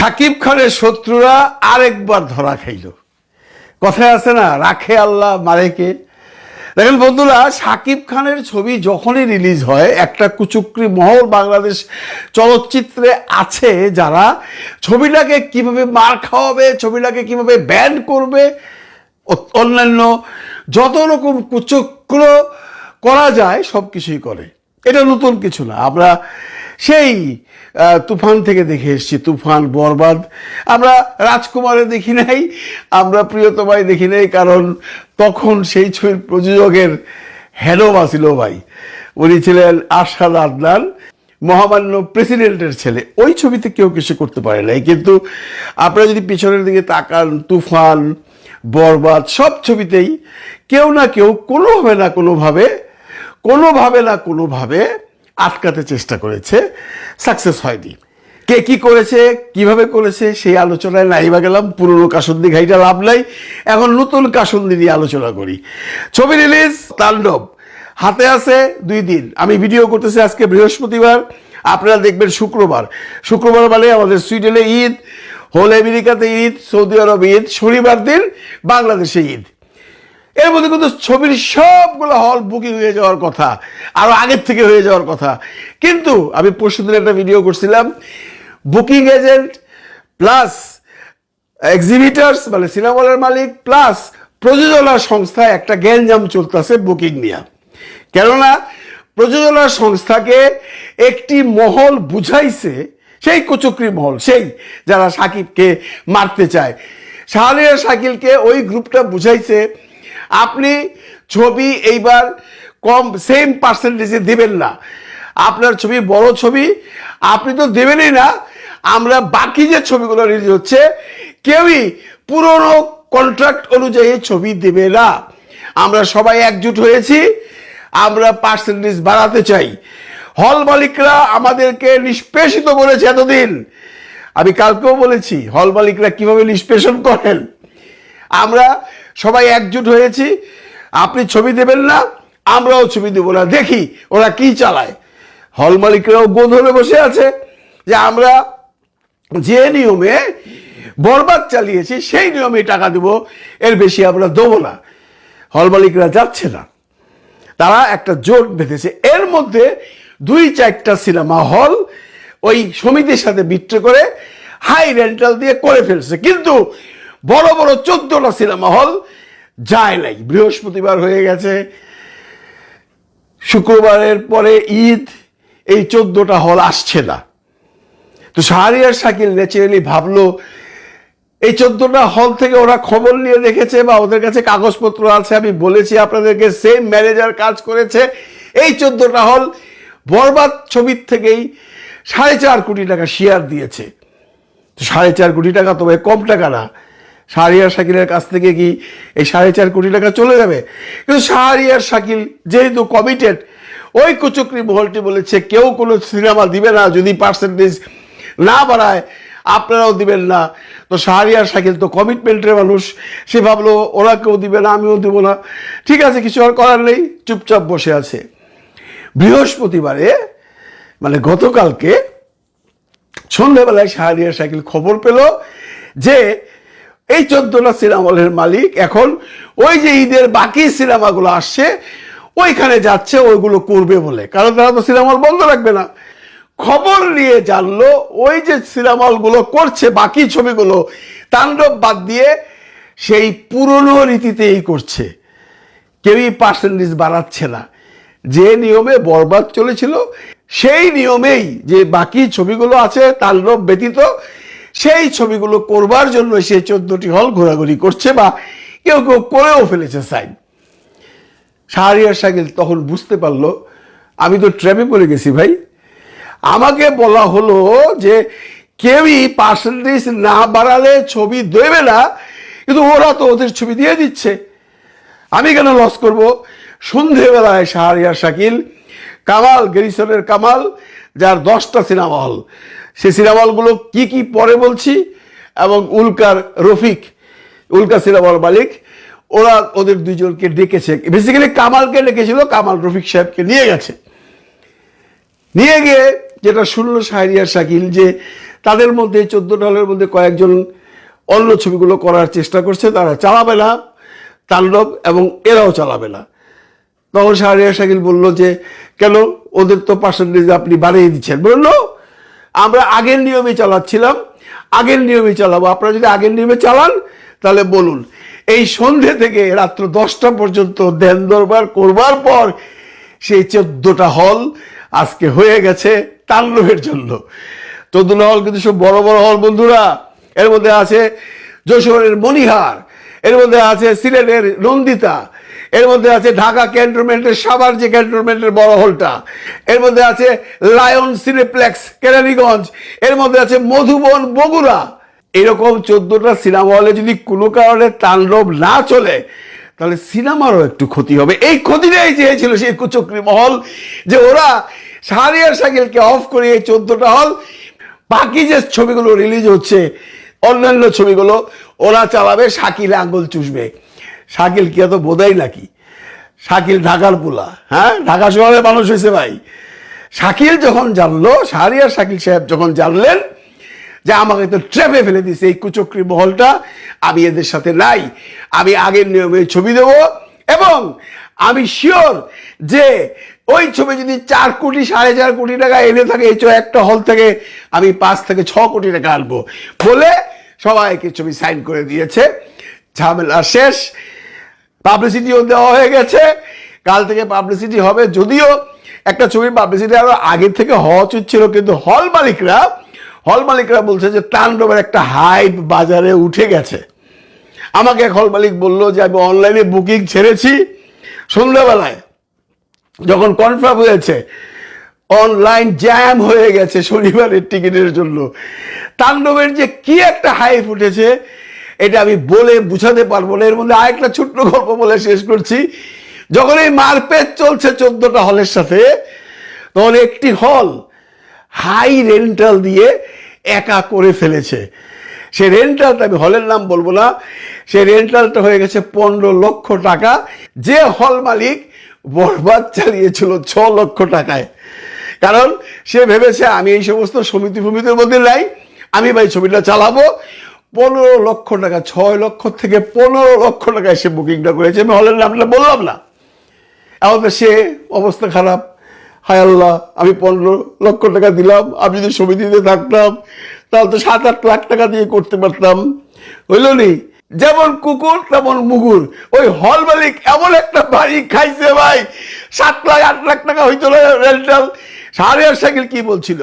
শাকিব খানের শত্রুরা আরেকবার ধরা খাইল। কথায় আছে না, রাখে আল্লাহ মারে কে। দেখেন বন্ধুরা, শাকিব খানের ছবি যখনই রিলিজ হয় একটা কুচক্রি মহল বাংলাদেশ চলচ্চিত্রে আছে যারা ছবিটাকে কিভাবে মার খাওয়াবে, ছবিটাকে কিভাবে ব্যান করবে, অন্যান্য যত রকম কুচক্র করা যায় সব কিছুই করে। এটা নতুন কিছু না, আমরা সেই তুফান থেকে দেখে এসেছি। তুফান, বরবাদ, আমরা রাজকুমারে দেখি নাই, আমরা প্রিয়তমায় দেখি নাই, কারণ তখন সেই ছবির প্রযোজকের হেডওয়া ছিল ভাই, উনি ছিলেন আরশাদ আদনান, মহামান্য প্রেসিডেন্টের ছেলে। ওই ছবিতে কেউ কিছু করতে পারে নাই। কিন্তু আপনারা যদি পিছনের দিকে তাকান, তুফান, বরবাদ, সব ছবিতেই কেউ না কেউ কোনোভাবে না কোনোভাবে আটকাতে চেষ্টা করেছে, সাকসেস হয়নি। কে কি করেছে, কিভাবে করেছে সেই আলোচনায় নাইবা গেলাম, পুরনো কাসুন্দি ঘাইটা লাভ নাই। এখন নতুন কাসুন্দি নিয়ে আলোচনা করি। ছবি রিলিজ তাণ্ডব, হাতে আছে 2 দিন। আমি ভিডিও করতেছি আজকে বৃহস্পতিবার, আপনারা দেখবেন শুক্রবার মানে আমাদের সুইডেনে ঈদ, হোল আমেরিকাতে ঈদ, সৌদি আরবে ঈদ, শনিবার দিন বাংলাদেশে ঈদ। এর মধ্যে কিন্তু ছবির সবগুলো হল বুকিং হয়ে যাওয়ার কথা, আরো আগের থেকে হয়ে যাওয়ার কথা। কিন্তু আমি পরশুদিন একটা ভিডিও করছিলাম, বুকিং এজেন্ট প্লাস এক্সিবিটার্স মানে সিনেমা হলের মালিক প্লাস প্রযোজনা সংস্থা একটা গ্যাঞ্জাম চলতেছে বুকিং নিয়ে। কেননা প্রযোজনা সংস্থাকে একটি মহল বুঝাইছে, সেই কুচক্রি মহল, সেই যারা শাকিবকে মারতে চায়, শাহরিয়ার শাকিলকে ওই গ্রুপটা বুঝাইছে আপনি ছবি এইবার সেম পার্সেন্টেজে দেবেন না, আপনার ছবি বড় ছবি আপনি তো দেবেনই না, আমরা বাকি যে ছবিগুলো রিলিজ হচ্ছে কেউই পুরনো কন্ট্রাক্ট অনুযায়ী ছবি দেবে না। আমরা সবাই একজুট হয়েছি, আমরা পার্সেন্টেজ বাড়াতে চাই। হল মালিকরা আমাদেরকে নিষ্পেষিত করেছে এতদিন। আমি কালকেও বলেছি হল মালিকরা কিভাবে নিষ্পেষণ করেন। আমরা সবাই একজুট হয়েছি, আপনি ছবি দেবেন না, আমরাও ছবি দেব না, দেখি ওরা কি চালায়। হল মালিকরাও গো ধরে বসে আছে যে আমরা যে নিয়মে বরবাদ চালিয়েছি সেই নিয়মে টাকা দেব, এর বেশি আমরা দেবো না। হল মালিকরা যাচ্ছে না, তারা একটা জোট বেঁধেছে। এর মধ্যে 2-4টা সিনেমা হল ওই সমিতির সাথে বিক্রি করে হাই রেন্টাল দিয়ে করে ফেলছে, কিন্তু বড় বড় 14টা সিনেমা হল যায় নাই। বৃহস্পতিবার হয়ে গেছে, শুক্রবারের পরে ঈদ, এই 14টা হল আসছে না। তো শাহরিয়ার শাকিল ন্যাচারালি ভাবলো এই 14টা হল থেকে ওরা খবর নিয়ে দেখেছে বা ওদের কাছে কাগজপত্র আছে, আমি বলেছি আপনাদেরকে, সেম ম্যানেজার কাজ করেছে। এই 14টা হল বরবাদ ছবির থেকেই 4.5 কোটি টাকা শেয়ার দিয়েছে। 4.5 কোটি টাকা তো ভাই কম টাকা না। শাহরিয়ার শাকিলের কাছ থেকে কি এই 4.5 কোটি টাকা চলে যাবে? কিন্তু শাহরিয়ার শাকিল যেহেতু কমিটেড, ওই কুচক্রি মহলটি বলেছে কেউ কোনো সিনেমা দিবে না যদি পার্সেন্টেজ না বাড়ায়, আপনারাও দিবেন না। তো শাহরিয়ার শাকিল তো কমিটমেন্টের মানুষ, সে ভাবলো ওরা কেউ দিবে না, আমিও দিব না, ঠিক আছে, কিছু আর করার নেই, চুপচাপ বসে আছে। বৃহস্পতিবারে মানে গতকালকে সন্ধ্যাবেলায় শাহরিয়ার শাকিল খবর পেল যে এই 14টা সিনেমা হলের মালিক এখন ওই যে ঈদের বাকি সিনেমাগুলো আসছে ওইখানে যাচ্ছে ওইগুলো করবে বলে, কারণ তারা তো সিনেমা হল বন্ধ রাখবে না। খবর নিয়ে জানলো ওই যে সিনেমা হলগুলো করছে বাকি ছবিগুলো তাণ্ডব বাদ দিয়ে সেই পুরনো রীতিতেই করছে, কেউই পার্সেন্টেজ বাড়াচ্ছে না। যে নিয়মে বরবাদ চলেছিল সেই নিয়মেই যে বাকি ছবিগুলো আছে তাণ্ডব ব্যতীত, সেই ছবিগুলো করবার জন্য সেই 14টি হল ঘোরাঘুরি করছে বা কেউ কেউ করেও ফেলেছে সাইন। শাহরিয়ার শাকিল তখন বুঝতে পারলো আমি তো ট্র্যাপে পড়ে গেছি ভাই। আমাকে বলা হলো যে কেউই পার্সেন্টেজ না বাড়ালে ছবি দেবে না, কিন্তু ওরা তো ওদের ছবি দিয়ে দিচ্ছে, আমি কেন লস করব? সন্ধেবেলায় শাহরিয়ার শাকিল কামাল, গেরিসনের কামাল, যার 10টা সিনেমা হল, সেই সিনেমা হলগুলো কি কি পরে বলছি, এবং উল্কার রফিক, উল্কা সিনেমা হল মালিক, ওরা ওদের দুইজনকে ডেকেছে। বেসিক্যালি কামালকে ডেকেছিল, কামাল রফিক সাহেবকে নিয়ে গেছে। নিয়ে গিয়ে যেটা শুনলো শাহরিয়ার শাকিল যে তাদের মধ্যে 14 হলের মধ্যে কয়েকজন অন্য ছবিগুলো করার চেষ্টা করছে, তারা চালাবে না তাণ্ডব এবং এরাও চালাবে না। তখন শাহরিয়ার শাকিল বলল যে কেন, ওদের তো পার্সেন্টেজ আপনি বাড়িয়ে দিচ্ছেন। বললো আমরা আগের নিয়মে চালাচ্ছিলাম, আগের নিয়মে চালাবো, আপনারা যদি আগের নিয়মে চালান তাহলে বলুন। এই সন্ধ্যে থেকে রাত্র 10টা পর্যন্ত ধ্যান দরবার করবার পর সেই 14টা হল আজকে হয়ে গেছে তাণ্ডবের জন্য। 14টা হল কিন্তু সব বড় বড় হল বন্ধুরা। এর মধ্যে আছে যশোরের মণিহার, এর মধ্যে আছে সিলেটের নন্দিতা, এর মধ্যে আছে ঢাকা ক্যান্টনমেন্টের সাভার যে ক্যান্টনমেন্টের বড় হলটা, এর মধ্যে আছে লায়ন সিনেপ্লেক্স কেরানীগঞ্জ, এর মধ্যে আছে মধুবন বগুড়া। এরকম 14টা সিনেমা হলে যদি কোনো কারণে তাণ্ডব না চলে তাহলে সিনেমারও একটু ক্ষতি হবে। এই ক্ষতিটাই চেয়েছিল সেই কুচক্রী মহল, যে ওরা শাহরিয়ার শাকিলকে অফ করে এই 14টা হল, বাকি যে ছবিগুলো রিলিজ হচ্ছে অন্যান্য ছবিগুলো ওরা চালাবে, শাকিলে আঙ্গুল চুষবে। শাকিল কি এত বোধাই নাকি? শাকিল ঢাকার পোলা, হ্যাঁ, ঢাকা শহরে মানুষ হয়েছে ভাই। শাকিল যখন জানলো, শাহরিয়ার শাকিল সাহেব যখন জানলেন যে আমাকে তো ট্র্যাপে ফেলে দিছে এই কুচক্রী মহলটা, আমি এদের সাথে নাই, আমি আগের নিয়মে ছবি দেব এবং আমি শিওর যে ওই ছবি যদি 4 কোটি 4.5 কোটি টাকা এনে থাকে এই একটা হল থেকে, আমি 5 থেকে 6 কোটি টাকা আনবো বলে সবাইকে ছবি সাইন করে দিয়েছে। ঝামেলা শেষ, পাবলিসিটিও দেওয়া হয়ে গেছে, কাল থেকে পাবলিসিটি হবে। যদিও একটা ছবির পাবলিসিটি আরো আগে থেকে হওয়া উচিত ছিল, কিন্তু হল মালিকরা বলছে যে তাণ্ডবের একটা হাইপ বাজারে উঠে গেছে। আমাকে এক হল মালিক বললো যে আমি অনলাইনে বুকিং ছেড়েছি, সন্ধ্যাবেলায় যখন কনফার্ম হয়েছে অনলাইন জ্যাম হয়ে গেছে শনিবারের টিকিটের জন্য। তাণ্ডবের যে কি একটা হাইপ উঠেছে এটা আমি বলে বুঝাতে পারবো না। এর মধ্যে আরেকটা ছোট্ট গল্প বলে শেষ করছি। যখন এই মারপেট চলছে 14টা হলের সাথে, তখন একটি হল হাই রেন্টাল দিয়ে একা করে ফেলেছে। সেই রেন্টালটা, আমি হলের নাম বলবো না, সেই রেন্টালটা হয়ে গেছে 15 লক্ষ টাকা, যে হল মালিক বরবাদ চালিয়েছিল 6 লক্ষ টাকায়। কারণ সে ভেবেছে আমি এই সমস্ত সমিতির মধ্যে নাই, আমি ভাই ছবিটা চালাবো। 15 লক্ষ টাকা, 6 লক্ষ থেকে 15 লক্ষ টাকায় সে বুকিংটা করেছে। আমি হলের নামটা বললাম না। এখন সে অবস্থা খারাপ। হায় আল্লাহ, আমি 15 লক্ষ টাকা দিলাম, আমি যদি সমিতিতে থাকতাম তাহলে তো 7-8 লাখ টাকা দিয়ে করতে পারতাম। হইল নি? যেমন কুকুর তেমন মুগুর। ওই হল মালিক এমন একটা বাড়ি খাইছে ভাই, 7 লাখ 8 লাখ টাকা হইতো না রেন্টাল। শাহরিয়ার শাকিল কি বলছিল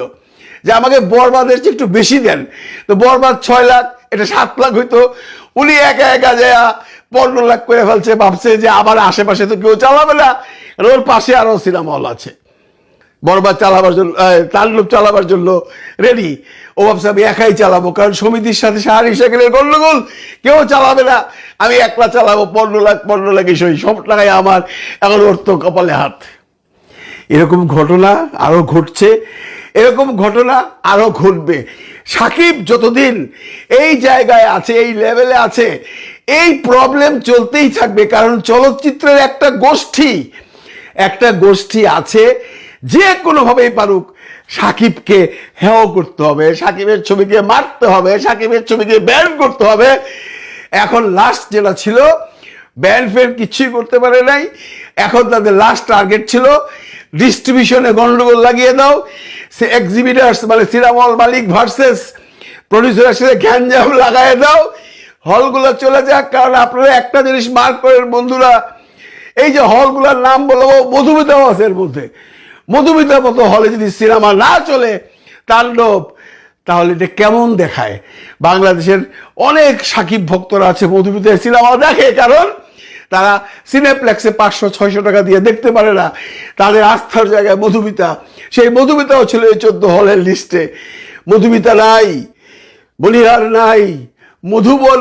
যে আমাকে বরবাদের চেয়ে একটু বেশি দেন, তো বরবাদ 6 লাখ, এটা 7 লাখ হইতো। উনি একা একা যায় 15 লাখ করে ফেলছে, ভাবছে যে আবার আশেপাশে তো কেউ চালাবে না, ওর পাশে আরো সিনেমা হল আছে বরবাদ চালাবার জন্য, তাণ্ডব চালাবার জন্য রেডি। ও ভাবছে আমি একাই চালাবো, কারণ সমিতির সাথে শাহরিয়ার শাকিলের গন্ডগোল, কেউ চালাবে না, আমি একলা চালাবো। 15 লাখ সই, সব টাকায় আমার। এখন ওর তো কপালে হাত। এরকম ঘটনা আরো ঘটছে, এরকম ঘটনা আরো ঘটবে। সাকিব যতদিন এই জায়গায় আছে, এই লেভেলে আছে, এই প্রবলেম চলতেই থাকবে। কারণ চলচ্চিত্রের একটা গোষ্ঠী আছে, যে কোনোভাবেই পারুক সাকিবকে হেয় করতে হবে, সাকিবের ছবিকে মারতে হবে, সাকিবের ছবিকে ব্যান করতে হবে। এখন লাস্ট যেটা ছিল, ব্যান ফের কিছুই করতে পারে নাই। এখন তাদের লাস্ট টার্গেট ছিল ডিস্ট্রিবিউশনে গন্ডগোল লাগিয়ে দাও, সে এক্সিবিটার্স মানে সিনেমা হল মালিক ভার্সেস প্রডিউসারের সাথে গ্যাঞ্জাম লাগাই দাও, হলগুলো চলে যাক। কারণ আপনারা একটা জিনিস মার্ক করেন বন্ধুরা, এই যে হলগুলোর নাম বলবো, মধুমিতাও আছে এর মধ্যে। মধুমিতার মতো হলে যদি সিনেমা না চলে তাণ্ডব, তাহলে এটা কেমন দেখায়? বাংলাদেশের অনেক সাকিব ভক্তরা আছে মধুমিতার সিনেমা দেখে, কারণ তারা সিনেপ্লেক্সে 500-600 টাকা দিয়ে দেখতে পারে না। তাদের আস্থার জায়গায় মধুমিতা, সেই মধুমিতাও ছিল এই 14 হলের লিস্টে। মধুমিতা নাই, বলিহার নাই, মধুবন